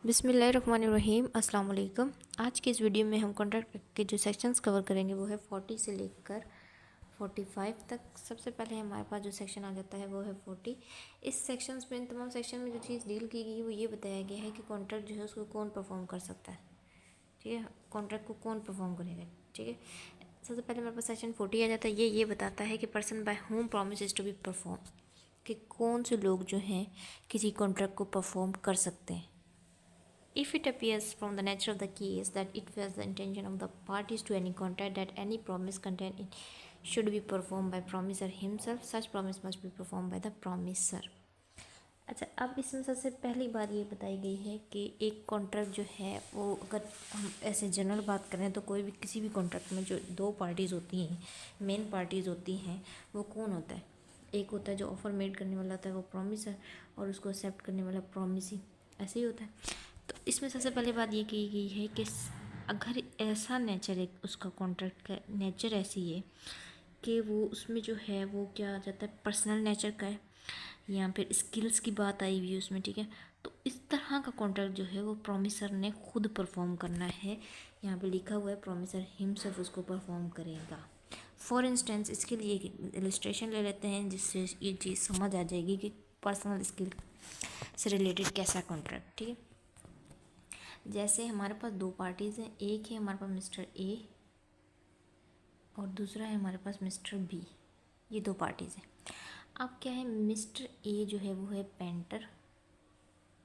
बिस्मिल्लाहिर्रहमानिर्रहीम अस्सलाम वालेकुम। आज की इस वीडियो में हम कॉन्ट्रैक्ट के जो सेक्शंस कवर करेंगे वो है 40 से लेकर 45 तक। सबसे पहले हमारे पास जो सेक्शन आ जाता है वो है 40। इस सेक्शंस में, इन तमाम सेक्शन में जो चीज़ डील की गई है वो ये बताया गया है कि कॉन्ट्रैक्ट जो है उसको कौन परफॉर्म कर सकता है। ठीक है, कॉन्ट्रैक्ट को कौन परफॉर्म करेगा। ठीक है, सबसे पहले हमारे पास सेक्शन 40 आ जाता है। ये बताता है कि person by whom promise to be perform, कि कौन से लोग जो हैं किसी कॉन्ट्रैक्ट को परफॉर्म कर सकते हैं। If it appears from the nature of the case that it was the intention of the parties to any contract that any promise contained in should be performed by promisor himself, such promise must be performed by the promisor। अच्छा, अब इसमें सबसे पहली बात ये बताई गई है कि एक कॉन्ट्रैक्ट जो है वो, अगर हम ऐसे जनरल बात करें तो कोई भी किसी भी कॉन्ट्रैक्ट में जो दो पार्टीज़ होती हैं, मेन पार्टीज़ होती हैं, वो कौन होता है। एक होता है जो ऑफर मेड करने वाला होता है वो प्रॉमिसर, और उसको एक्सेप्ट करने वाला प्रॉमिसी। ऐसे ही होता है। तो इसमें सबसे पहले बात ये की गई है कि अगर ऐसा नेचर है, उसका कॉन्ट्रैक्ट का नेचर ऐसी है कि वो उसमें जो है वो क्या आ जाता है, पर्सनल नेचर का है, या फिर स्किल्स की बात आई हुई है उसमें। ठीक है, तो इस तरह का कॉन्ट्रैक्ट जो है वो प्रॉमिसर ने खुद परफॉर्म करना है। यहाँ पे लिखा हुआ है प्रॉमिसर हिमसेल्फ उसको परफॉर्म करेगा। फॉर इंस्टेंस, इसके लिए एक इलस्ट्रेशन ले लेते हैं जिससे ये चीज़ समझ आ जाएगी कि पर्सनल स्किल से रिलेटेड कैसा कॉन्ट्रैक्ट। ठीक है, जैसे हमारे पास दो पार्टीज़ हैं, एक है हमारे पास मिस्टर ए और दूसरा है हमारे पास मिस्टर बी। ये दो पार्टीज़ हैं। अब क्या है, मिस्टर ए जो है वो है पेंटर।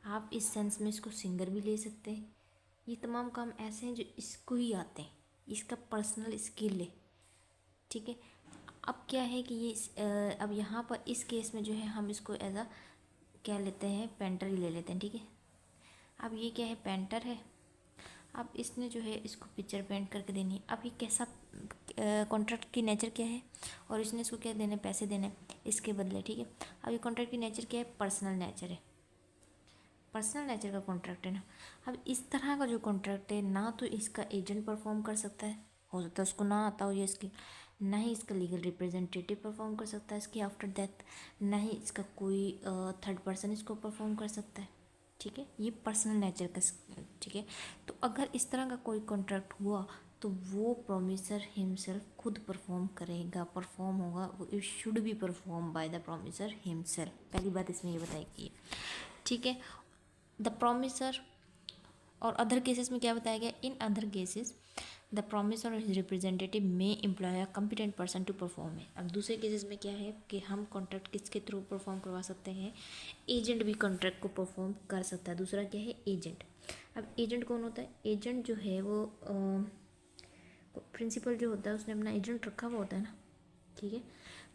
आप इस सेंस में इसको सिंगर भी ले सकते हैं। ये तमाम काम ऐसे हैं जो इसको ही आते हैं, इसका पर्सनल स्किल है। ठीक है, अब क्या है कि ये अब यहाँ पर इस केस में जो है हम इसको एज अ क्या लेते हैं, पेंटर ही ले लेते हैं। ठीक है, अब ये क्या है, पेंटर है। अब इसने जो है इसको पिक्चर पेंट करके देनी है। अब ये कैसा कॉन्ट्रैक्ट की नेचर क्या है, और इसने इसको क्या देने, पैसे देने इसके बदले। ठीक है, अब ये कॉन्ट्रैक्ट की नेचर क्या है, पर्सनल नेचर है, पर्सनल नेचर का कॉन्ट्रैक्ट है ना। अब इस तरह का जो कॉन्ट्रैक्ट है, ना तो इसका एजेंट परफॉर्म कर सकता है, हो सकता है उसको ना आता हो ये इसकी, ना ही इसका लीगल रिप्रेजेंटेटिव परफॉर्म कर सकता है इसकी आफ्टर डेथ, ना ही इसका कोई थर्ड पर्सन इसको परफॉर्म कर सकता है। ठीक है, ये पर्सनल नेचर का। ठीक है, तो अगर इस तरह का कोई कॉन्ट्रैक्ट हुआ तो वो प्रोमिसर हिमसेल्फ खुद परफॉर्म करेगा, परफॉर्म होगा, वो it should be perform by the promisor himself. पहली बात इसमें ये बताई गई है। ठीक है, द प्रोमिसर, और अदर केसेस में क्या बताया गया, in other cases the promisor और his representative may employ a competent person to perform है। अब दूसरे केसेस में क्या है कि हम कॉन्ट्रैक्ट किसके थ्रू परफॉर्म करवा सकते हैं, एजेंट भी कॉन्ट्रैक्ट को परफॉर्म कर सकता है। दूसरा क्या है, एजेंट। अब एजेंट कौन होता है, एजेंट जो है वो प्रिंसिपल जो होता है उसने अपना एजेंट रखा हुआ होता है ना। ठीक है,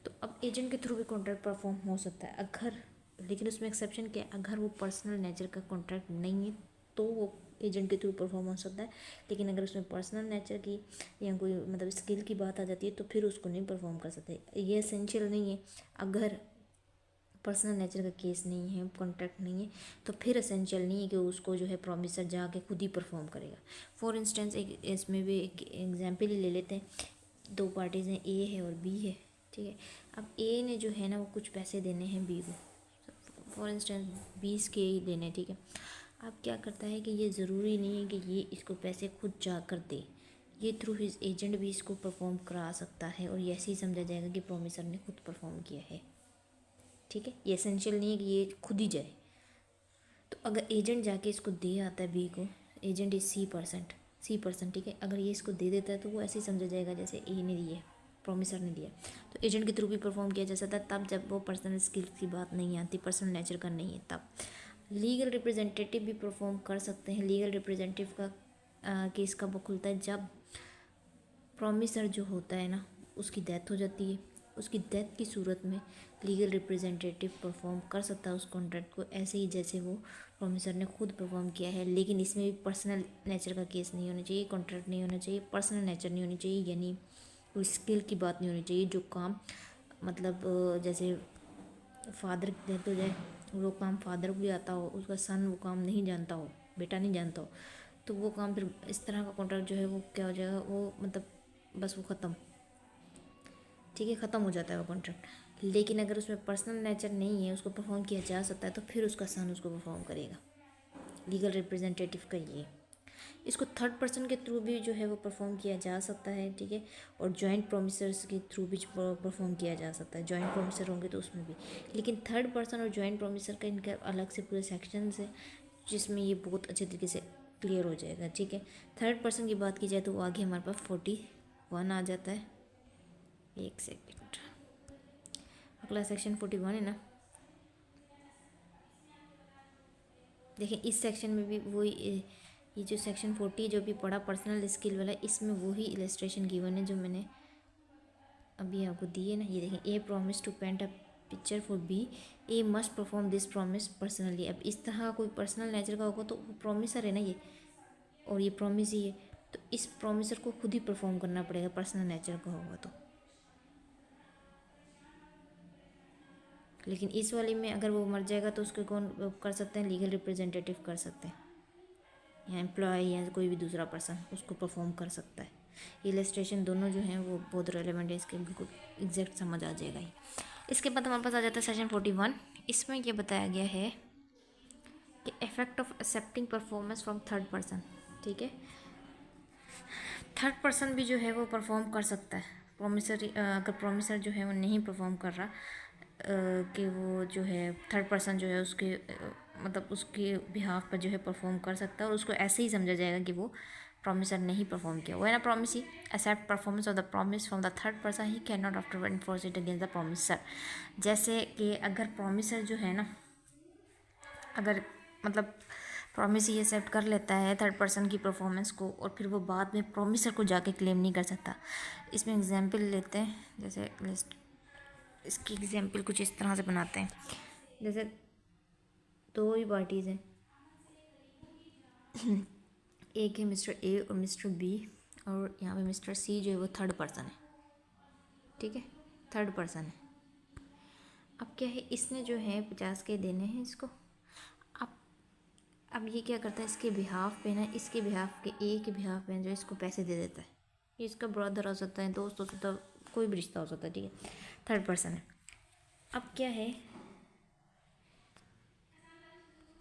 तो अब एजेंट के थ्रू भी कॉन्ट्रैक्ट परफॉर्म हो सकता है अगर, लेकिन उसमें एक्सेप्शन क्या है, अगर वो पर्सनल नेचर का कॉन्ट्रैक्ट नहीं है तो वो एजेंट के थ्रू परफॉर्म हो सकता है। लेकिन अगर उसमें पर्सनल नेचर की या कोई मतलब स्किल की बात आ जाती है तो फिर उसको नहीं परफॉर्म कर सकते। ये एसेंशियल नहीं है। अगर पर्सनल नेचर का केस नहीं है, कॉन्ट्रैक्ट नहीं है, तो फिर एसेंशियल नहीं है कि उसको जो है प्रॉमिसर जाके खुद ही परफॉर्म करेगा। फॉर इंस्टेंस, एक इसमें भी एक एग्जाम्पल ही ले लेते हैं। दो पार्टीज़ हैं, ए है और बी है। ठीक है, अब ए ने जो है ना वो कुछ पैसे देने हैं बी को, फॉर इंस्टेंस 20 के ही देने हैं। ठीक है, अब क्या करता है कि ये ज़रूरी नहीं है कि ये इसको पैसे खुद जा कर दे, ये थ्रू हिज एजेंट भी इसको परफॉर्म करा सकता है, और ये ऐसे ही समझा जाएगा कि प्रोमिसर ने खुद परफॉर्म किया है। ठीक है, ये एसेंशियल नहीं है कि ये खुद ही जाए। तो अगर एजेंट जाके इसको दे आता है बी को, एजेंट इज सी परसेंट। ठीक है, अगर ये इसको दे देता है तो वो ऐसे ही समझा जाएगा जैसे ए ने दिया, प्रोमिसर ने दिया। तो एजेंट के थ्रू भी परफॉर्म किया जा सकता है तब जब वो पर्सनल स्किल्स की बात नहीं आती, पर्सनल नेचर का नहीं है तब। लीगल रिप्रेजेंटेटिव भी परफॉर्म कर सकते हैं। लीगल रिप्रेजेंटेटिव का केस कब खुलता है, जब प्रॉमिसर जो होता है ना उसकी डेथ हो जाती है। उसकी डेथ की सूरत में लीगल रिप्रेजेंटेटिव परफॉर्म कर सकता है उस कॉन्ट्रैक्ट को, ऐसे ही जैसे वो प्रॉमिसर ने खुद परफॉर्म किया है। लेकिन इसमें भी पर्सनल नेचर का केस नहीं होना चाहिए, कॉन्ट्रैक्ट नहीं होना चाहिए, पर्सनल नेचर नहीं होनी चाहिए, यानी कोई स्किल की बात नहीं होनी चाहिए। जो काम मतलब जैसे फादर की डेथ हो जाए, वो काम फादर को भी आता हो, उसका सन वो काम नहीं जानता हो, बेटा नहीं जानता हो, तो वो काम फिर इस तरह का कॉन्ट्रैक्ट जो है वो क्या हो जाएगा, वो मतलब बस वो ख़त्म। ठीक है, ख़त्म हो जाता है वो कॉन्ट्रैक्ट। लेकिन अगर उसमें पर्सनल नेचर नहीं है, उसको परफॉर्म किया जा सकता है, तो फिर उसका सन उसको परफॉर्म करेगा। लीगल रिप्रेजेंटेटिव का ये। इसको थर्ड पर्सन के थ्रू भी जो है वो परफॉर्म किया जा सकता है, ठीक है, और जॉइंट प्रोमिसर्स के थ्रू भी परफॉर्म किया जा सकता है। जॉइंट प्रोमिसर होंगे तो उसमें भी, लेकिन थर्ड पर्सन और जॉइंट प्रोमिसर का इनका अलग से पूरे सेक्शंस है जिसमें ये बहुत अच्छे तरीके से क्लियर हो जाएगा, ठीक है। थर्ड पर्सन की बात की जाए तो वो आगे हमारे पास 41 आ जाता है। एक सेकेंड, अगला सेक्शन 41 है ना। देखिए इस सेक्शन में भी वही, ये जो सेक्शन 40 जो भी पढ़ा पर्सनल स्किल वाला, इसमें वही इलस्ट्रेशन गिवन है जो मैंने अभी आपको दी है ना। ये देखें, A promise to paint a picture for B, A must perform this promise personally. अब इस तरह कोई पर्सनल नेचर का होगा तो वो प्रॉमिसर है ना ये, और ये प्रॉमिस ही है, तो इस प्रॉमिसर को खुद ही परफॉर्म करना पड़ेगा पर्सनल नेचर का होगा तो। लेकिन इस वाली में अगर वो मर जाएगा तो उसको कौन कर सकते हैं, लीगल रिप्रेजेंटेटिव कर सकते हैं, या एम्प्लॉय या कोई भी दूसरा पर्सन उसको परफॉर्म कर सकता है। इलस्ट्रेशन दोनों जो हैं वो बहुत रेलेवेंट है, इसके बिल्कुल एग्जैक्ट समझ आ जाएगा ये। इसके बाद हमारे पास आ जाता है सेक्शन 41। इसमें ये बताया गया है कि effect of accepting performance from third person, ठीक है। थर्ड पर्सन भी जो है वो परफॉर्म कर सकता है। प्रोमिसर अगर प्रोमिसर जो है वो नहीं परफॉर्म कर रहा कि वो जो है थर्ड पर्सन जो है उसके मतलब उसके बिहाफ पर जो है परफॉर्म कर सकता है, और उसको ऐसे ही समझा जाएगा कि वो प्रॉमिसर नहीं परफॉर्म किया। वो है ना promisee accept performance of the promise from the third person, he can not after enforce it against the promisor. जैसे कि अगर प्रॉमिसर जो है ना, अगर मतलब प्रॉमिस ही एक्सेप्ट कर लेता है थर्ड पर्सन की परफॉर्मेंस को, और फिर वो बाद में प्रॉमिसर को जाके क्लेम नहीं कर सकता। इसमें एग्जांपल लेते हैं, जैसे इसकी एग्जांपल कुछ इस तरह से बनाते हैं। जैसे दो ही पार्टीज़ हैं, एक है मिस्टर ए और मिस्टर बी, और यहाँ पे मिस्टर सी जो है वो थर्ड पर्सन है, ठीक है, थर्ड पर्सन है। अब क्या है, इसने जो है 50 के देने हैं इसको। अब ये क्या करता है, इसके बिहाफ पे ना, इसके बिहाफ के ए के बिहाफ पे जो इसको पैसे दे देता है। ये इसका ब्रदर हो सकता है, दोस्त हो सकता है, कोई भी रिश्ता हो सकता है, ठीक है, थर्ड पर्सन है। अब क्या है,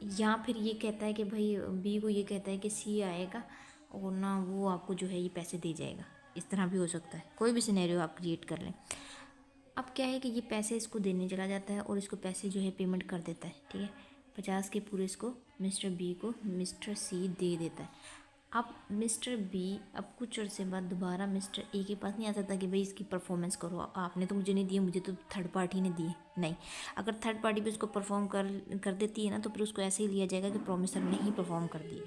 या फिर ये कहता है कि भाई बी को ये कहता है कि सी आएगा और ना वो आपको जो है ये पैसे दे जाएगा। इस तरह भी हो सकता है, कोई भी सिनेरियो आप क्रिएट कर लें। अब क्या है कि ये पैसे इसको देने चला जाता है और इसको पैसे जो है पेमेंट कर देता है, ठीक है, 50 के पूरे इसको मिस्टर बी को मिस्टर सी दे देता है। अब मिस्टर बी अब कुछ अर्से बाद दोबारा मिस्टर ए के पास नहीं आ सकता कि भाई इसकी परफॉर्मेंस करो, आपने तो मुझे नहीं दिए, मुझे तो थर्ड पार्टी ने दिए। नहीं, अगर थर्ड पार्टी भी उसको परफॉर्म कर देती है ना, तो फिर उसको ऐसे ही लिया जाएगा कि प्रोमिसर नहीं परफॉर्म कर दिए,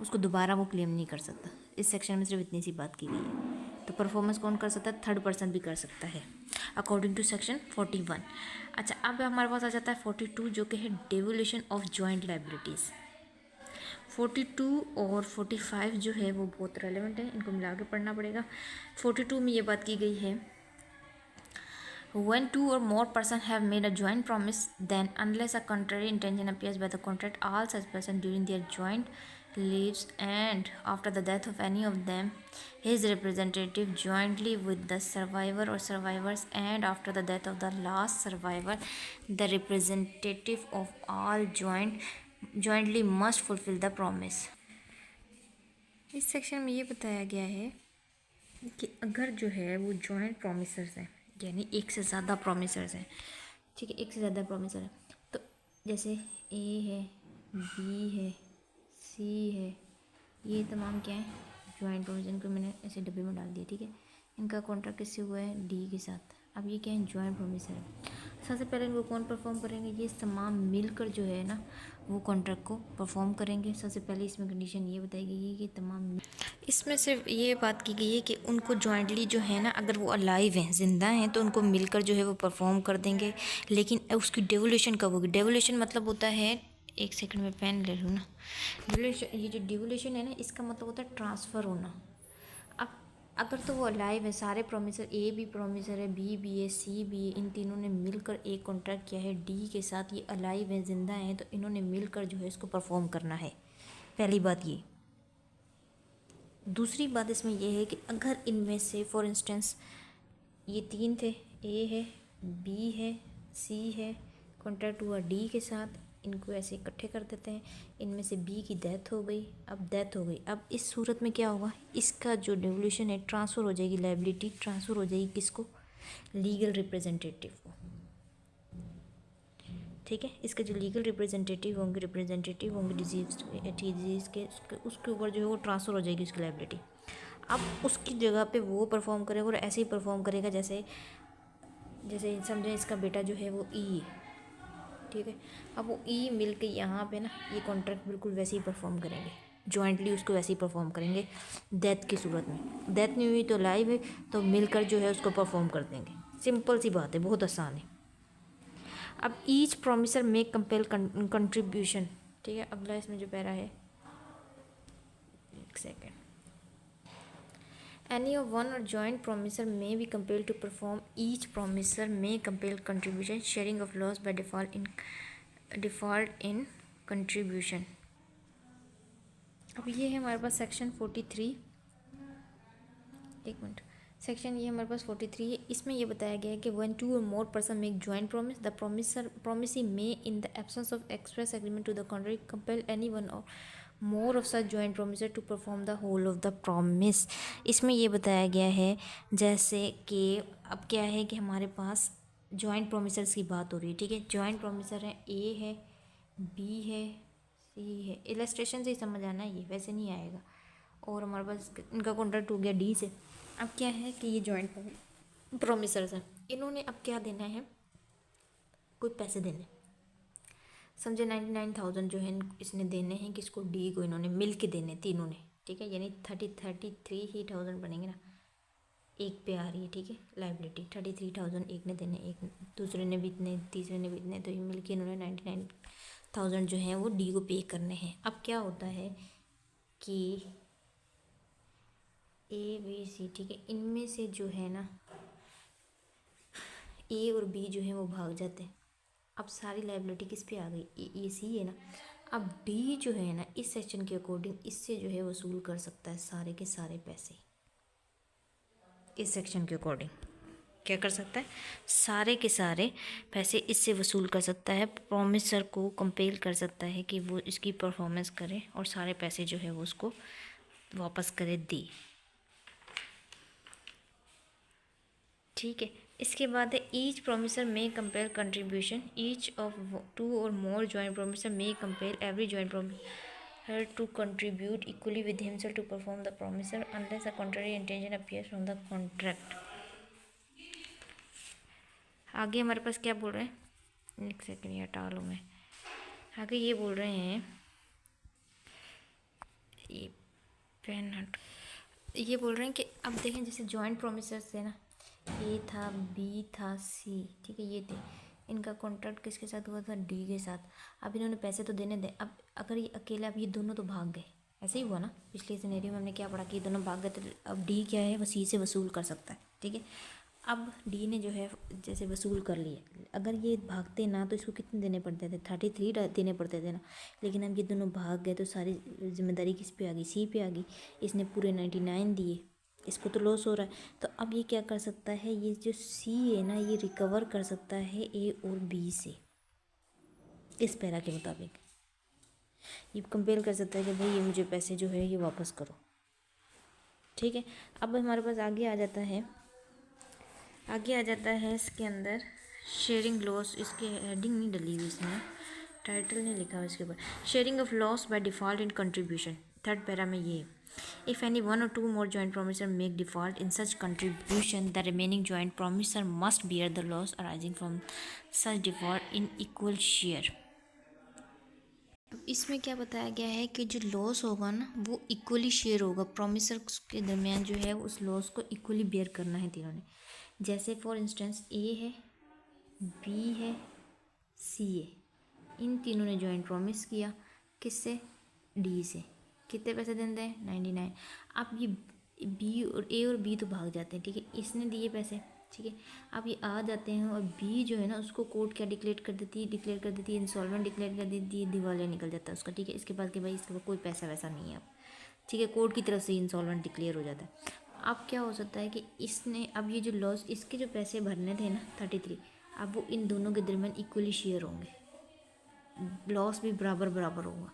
उसको दोबारा वो क्लेम नहीं कर सकता। इस सेक्शन में सिर्फ इतनी सी बात की गई है। तो परफॉर्मेंस कौन कर सकता है, थर्ड पर्सन भी कर सकता है अकॉर्डिंग टू सेक्शन 41। अच्छा, अब हमारे पास आ जाता है 42 जो कि है डेवोल्यूशन ऑफ जॉइंट लाइबिलिटीज़। 42 और 45 जो है वो बहुत रेलेवेंट है, इनको मिला के पढ़ना पड़ेगा। 42 में ये बात की गई है, when two or more persons have made a joint promise, then unless a contrary intention appears by the contract, all such persons during their joint lives and after the death of any of them, his representative jointly with the survivor or survivors, and after the death of the last survivor, the representative of all jointly must fulfill the promise। इस section में ये बताया गया है कि अगर जो है वो जॉइंट प्रोमिसर्स हैं, यानी एक से ज़्यादा प्रोमिसर्स हैं, ठीक है, एक से ज़्यादा प्रोमिसर है, तो जैसे ए है, बी है, सी है, ये तमाम क्या है, जॉइंट प्रोमिसर। इनको मैंने ऐसे डब्बे में डाल दिया, ठीक है। इनका कॉन्ट्रैक्ट किससे हुआ है, डी के साथ। अब ये क्या है, जॉइंट प्रोमिसर है। सबसे पहले इनको कौन परफॉर्म करेंगे, ये तमाम मिलकर जो है ना वो कॉन्ट्रैक्ट को परफॉर्म करेंगे। सबसे पहले इसमें कंडीशन ये बताई गई है कि तमाम, इसमें सिर्फ ये बात की गई है कि उनको जॉइंटली जो है ना, अगर वो अलाइव हैं, जिंदा हैं, तो उनको मिलकर जो है वो परफॉर्म कर देंगे। लेकिन उसकी डेवोल्यूशन कब होगी, डेवोल्यूशन मतलब होता है, एक सेकंड में पेन ले लूँ ना। डेवोल्यूशन, ये जो डेवोल्यूशन है ना, इसका मतलब होता है ट्रांसफ़र होना। अब अगर तो वो अलाइव है, सारे प्रोमिसर, ए भी प्रोमिसर है, बी भी है, सी भी है, इन तीनों ने मिलकर एक कॉन्ट्रैक्ट किया है डी के साथ, ये अलाइव है, जिंदा हैं, तो इन्होंने मिलकर जो है इसको परफॉर्म करना है। पहली बात ये। दूसरी बात इसमें यह है कि अगर इनमें से फॉर इंस्टेंस ये तीन थे, ए है, बी है, सी है, कॉन्ट्रैक्ट हुआ डी के साथ, इनको ऐसे इकट्ठे कर देते हैं। इनमें से बी की डेथ हो गई, अब डेथ हो गई। अब इस सूरत में क्या होगा, इसका जो डिवोल्यूशन है ट्रांसफ़र हो जाएगी, लाइबिलिटी ट्रांसफ़र हो जाएगी किसको, लीगल रिप्रेजेंटेटिव को। ठीक है, इसके जो लीगल रिप्रेजेंटेटिव होंगे डिजीज़ के उसके ऊपर जो है वो ट्रांसफ़र हो जाएगी उसकी लाइबिलिटी। अब उसकी जगह पे वो परफॉर्म करेगा और ऐसे ही परफॉर्म करेगा जैसे जैसे समझें इसका बेटा जो है वो ई, ठीक है। अब वो ई मिल के यहाँ पे ना ये कॉन्ट्रैक्ट बिल्कुल वैसे ही परफॉर्म करेंगे, जॉइंटली उसको वैसे ही परफॉर्म करेंगे डेथ की सूरत में। डेथ नहीं हुई तो लाइव है तो मिलकर जो है उसको परफॉर्म कर देंगे। सिंपल सी बात है, बहुत आसान है। अब each promisor make compel contribution, ठीक है। अगला इसमें जो पैरा है, एक second, any of one or joint promisor may be compelled to perform, each promisor may compel contribution sharing of loss by default in contribution। अब ये है हमारे पास सेक्शन 43, एक मिनट, सेक्शन ये हमारे पास 43 है। इसमें ये बताया गया है कि when two or more person make joint promise, the promisee may in the absence of express agreement to the contrary compel any one or more of such joint promiser to perform the whole of the promise। इसमें ये बताया गया है जैसे कि अब क्या है कि हमारे पास जॉइंट प्रोमिसर्स की बात हो रही है, ठीक है। जॉइंट प्रोमिसर है, ए है, बी है, सी है। इलस्ट्रेशन से ही समझ आना है, ये वैसे नहीं आएगा। और हमारे पास इनका कॉन्ट्रैक्ट हो गया डी से। अब क्या है कि ये जॉइंट प्रोमिसर्स हैं, इन्होंने अब क्या देना है, कोई पैसे देने, समझे 99,000 जो है इसने देने हैं किसको, डी को। इन्होंने मिल के देने तीनों ने, ठीक है। यानी 33,000 बनेंगे ना, एक पे आ रही है, ठीक है। लाइबिलिटी 33,000 एक ने देने, एक दूसरे ने भी इतने, तीसरे ने भी इतने, तो ये मिल के इन्होंने 99,000 जो है वो डी को पे करने हैं। अब क्या होता है कि ए बी सी, ठीक है, इनमें से जो है ना ए और बी जो है वो भाग जाते हैं। अब सारी लाइबिलिटी किस पे आ गई, ये सी है ना। अब डी जो है ना इस सेक्शन के अकॉर्डिंग इससे जो है वसूल कर सकता है सारे के सारे पैसे। इस सेक्शन के अकॉर्डिंग क्या कर सकता है, सारे के सारे पैसे इससे वसूल कर सकता है। प्रोमिसर को कंपेल कर सकता है कि वो इसकी परफॉर्मेंस करे और सारे पैसे जो है वो उसको वापस करे दे, ठीक है। इसके बाद है each promisor may compel contribution, each of two or more joint promisor may compel every joint promisor to contribute equally with himself to perform the promisor unless a contrary intention appears from the contract. आगे हमारे पास क्या बोल रहे हैं, एक second ये हटा लूँ मैं। आगे ये बोल रहे हैं, ये पेन हट, ये बोल रहे हैं कि अब देखें जैसे जॉइंट प्रोमिसर्स थे ना, ए था, बी था, सी, ठीक है, ये थे। इनका कॉन्ट्रैक्ट किसके साथ हुआ था, डी के साथ। अब इन्होंने पैसे तो देने दे। अब अगर ये अकेला, अब ये दोनों तो भाग गए, ऐसे ही हुआ ना पिछले सिनेरियो में हमने क्या पढ़ा कि ये दोनों भाग गए, तो अब डी क्या है, वो सी से वसूल कर सकता है, ठीक है। अब डी ने जो है जैसे वसूल कर लिए, अगर ये भागते ना तो इसको कितने देने पड़ते थे, 33 देने पड़ते थे ना। लेकिन अब ये दोनों भाग गए तो सारी जिम्मेदारी किस पे आ गई, सी पे आ गई। इसने पूरे 99 दिए, इसको तो लॉस हो रहा है। तो अब ये क्या कर सकता है, ये जो सी है ना ये रिकवर कर सकता है ए और बी से, इस पैरा के मुताबिक ये कंपेयर कर सकता है कि भाई ये मुझे पैसे जो है ये वापस करो, ठीक है। अब हमारे पास आगे आ जाता है, इसके अंदर शेयरिंग लॉस, इसके हेडिंग नहीं डली हुई, इसमें टाइटल नहीं लिखा हुआ इसके ऊपर, sharing of loss by default in contribution. Third para में ये, if any one or two more joint promisor make default in such contribution, the remaining joint promisor must bear the loss arising from such default in equal share। इसमें क्या बताया गया है कि जो loss होगा ना वो इक्वली शेयर होगा, प्रोमिसर के दरमियान जो है उस लॉस को इक्वली बेयर करना है तीनों ने। जैसे फॉर इंस्टेंस ए है, बी है, सी है, इन तीनों ने जॉइंट प्रॉमिस किया किससे, डी से। कितने पैसे देते हैं, 99। अब ये बी और ए और बी तो भाग जाते हैं, ठीक है, इसने दिए पैसे, ठीक है। अब ये आ जाते हैं और बी जो है ना उसको कोर्ट क्या डिक्लेयर कर देती है, इंसॉल्वेंट डिक्लेयर कर देती है, दिवालिया निकल जाता है उसका, ठीक है। इसके बाद कि भाई इसके पास कोई पैसा वैसा नहीं है अब, ठीक है, कोर्ट की तरफ से इंसॉल्वेंट डिक्लेयर हो जाता है। अब क्या हो सकता है कि इसने, अब ये जो लॉस, इसके जो पैसे भरने थे ना 33, अब वो इन दोनों के दरमियान इक्वली शेयर होंगे, लॉस भी बराबर बराबर होगा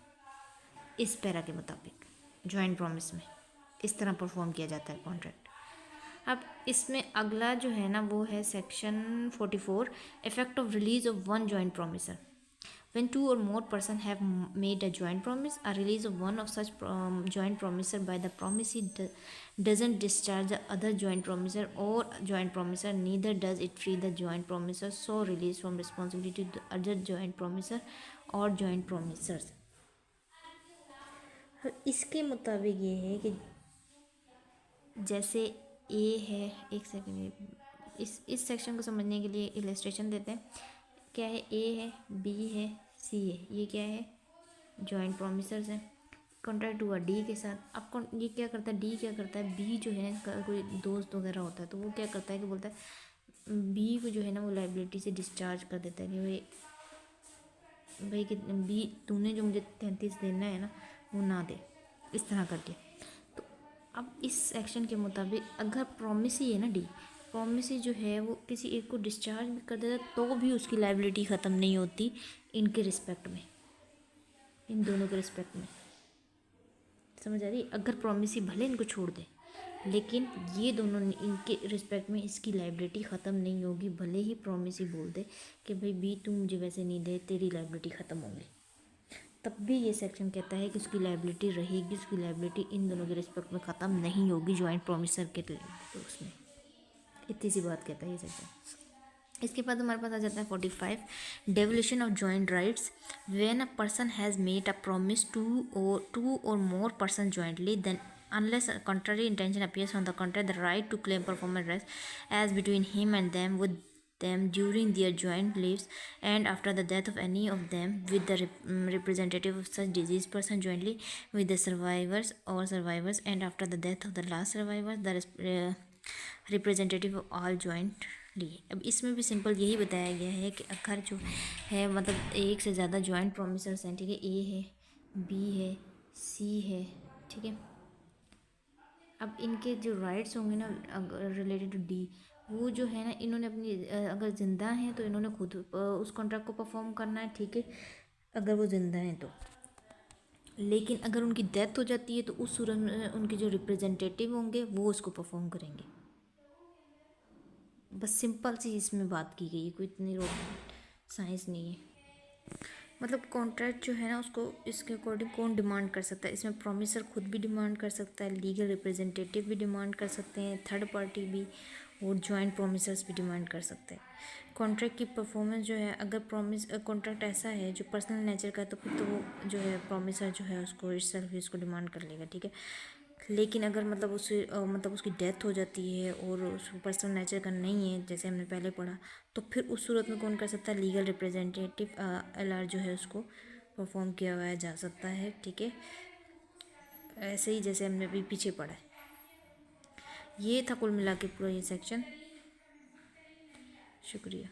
इस पैरा के मुताबिक। जॉइंट प्रॉमिस में इस तरह परफॉर्म किया जाता है कॉन्ट्रैक्ट। अब इसमें अगला जो है ना वो है section 44, effect of release of one joint promiser. When two or more persons have made a joint promise, a release of one of such joint promiser by the promisee doesn't discharge the other joint promiser or joint promiser, neither does it free the joint promiser so release from responsibility to the other joint promiser or joint promisers। इसके मुताबिक ये है कि जैसे ए है, एक second, इस section को समझने के लिए इलस्ट्रेशन देते हैं। क्या है, ए है, बी है, सी है, ये क्या है, जॉइंट प्रॉमिसर्स हैं। कॉन्ट्रैक्ट हुआ डी के साथ। अब ये क्या करता है, डी क्या करता है, बी जो है कोई दोस्त वगैरह होता है तो वो क्या करता है कि बोलता है बी को जो है ना वो लाइबिलिटी से डिस्चार्ज कर देता है कि भाई कि बी तूने जो मुझे 33 देना है ना वो ना दे, इस तरह करके। तो अब इस सेक्शन के मुताबिक अगर प्रॉमिसी है ना, डी प्रॉमिसी जो है वो किसी एक को डिस्चार्ज भी कर देता तो भी उसकी लाइबिलिटी ख़त्म नहीं होती इनके रिस्पेक्ट में, इन दोनों के रिस्पेक्ट में। समझ आ रही? अगर प्रॉमिसी भले इनको छोड़ दे लेकिन ये दोनों इनके रिस्पेक्ट में इसकी लाइबिलिटी ख़त्म नहीं होगी, भले ही प्रॉमिसी बोल दे कि भाई बी तू मुझे वैसे नहीं दे, तेरी लाइबिलिटी ख़त्म होगी, तब भी ये सेक्शन कहता है कि उसकी लाइबिलिटी रहेगी, उसकी लाइबिलिटी इन दोनों के रिस्पेक्ट में ख़त्म नहीं होगी जॉइंट प्रॉमिसर के लिए। तो उसमें इतनी सी बात कहता है ये सेक्शन। इसके बाद हमारे पास आ जाता है 45, devolution of joint rights. When a person has made a promise two or more person jointly, then unless a contrary intention appears on the contract, the right to claim performance rests as between him and them, with them during their joint lives and after the death of any of them, with the representative of such deceased person jointly with the survivors or survivors, and after the death of the last survivor, the representative of all jointly. अब इसमें भी simple यही बताया गया है कि अगर जो है मतलब एक से ज़्यादा जॉइंट प्रॉमिसर्स हैं, ठीक है, ए है, बी है, सी है, ठीक है। अब इनके जो राइट्स होंगे ना रिलेटेड टू डी, वो जो है ना इन्होंने अपनी अगर ज़िंदा हैं तो इन्होंने खुद उस कॉन्ट्रैक्ट को परफॉर्म करना है, ठीक है, अगर वो ज़िंदा हैं तो। लेकिन अगर उनकी डेथ हो जाती है तो उस सूरत में उनके जो रिप्रेजेंटेटिव होंगे वो उसको परफॉर्म करेंगे। बस सिंपल सी इसमें बात की गई है, कोई इतनी रोड साइंस नहीं है। मतलब कॉन्ट्रैक्ट जो है ना उसको इसके अकॉर्डिंग कौन डिमांड कर सकता है, इसमें प्रॉमिसर खुद भी डिमांड कर सकता है, लीगल रिप्रेजेंटेटिव भी डिमांड कर सकते हैं, थर्ड पार्टी भी, और जॉइंट प्रॉमिसर्स भी डिमांड कर सकते हैं। कॉन्ट्रैक्ट की परफॉर्मेंस जो है, अगर प्रॉमिस कॉन्ट्रैक्ट ऐसा है जो पर्सनल नेचर का है तो फिर तो वो जो है प्रॉमिसर जो है उसको इटसेल्फ ही उसको डिमांड कर लेगा, ठीक है। लेकिन अगर मतलब उससे मतलब उसकी डेथ हो जाती है और उस पर्सनल नेचर का नहीं है, जैसे हमने पहले पढ़ा, तो फिर उस सूरत में कौन कर सकता है, लीगल रिप्रेजेंटेटिव एलआर जो है उसको परफॉर्म किया हुआ जा सकता है, ठीक है। ऐसे ही जैसे हमने अभी पीछे पढ़ा है। ये था कुल मिला के पूरा ये सेक्शन। शुक्रिया।